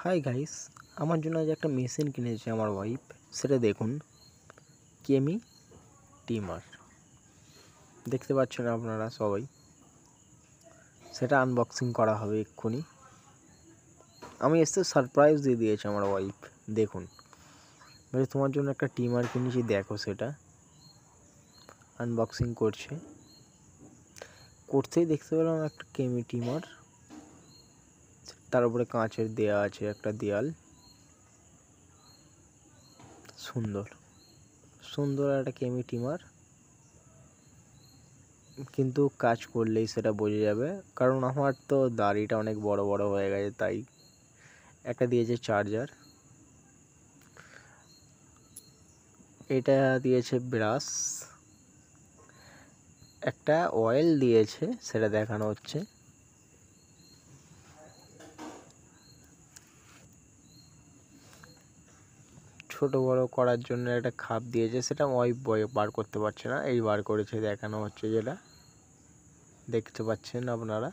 Hi guys, আমার জন্য আজ একটা মেশিন কিনেছে আমার ওয়াইফ। সেটা দেখুন, কেমি টিমার। দেখতে পাচ্ছেন আপনারা সবাই। সেটা আনবক্সিং করা হবে এক্ষুনি। আমি এসে সারপ্রাইজ দিয়ে দিয়েছে আমার ওয়াইফ। দেখুন, বলে তোমার জন্য একটা টিমার কিনেছি, দেখো। সেটা আনবক্সিং করতেই দেখতে পেলাম একটা কেমি টিমার। তার উপরে কাঁচের দেয়া আছে একটা দেয়াল। সুন্দর একটা কেমি টিমার, কিন্তু কাজ করলেই সেটা বোঝা যাবে, কারণ আমার তো দাড়িটা অনেক বড় বড় হয়ে গেছে, তাই। একটা দিয়েছে চার্জার, এটা দিয়েছে ব্রাশ, একটা অয়েল দিয়েছে, সেটা দেখানো হচ্ছে। ছোট বড় করার জন্য একটা খাপ দিয়েছে, সেটা ওয়াইফ বার করতে পারছে না, এই বার করেছে, দেখানো হচ্ছে। যেটা দেখতে পাচ্ছেন আপনারা।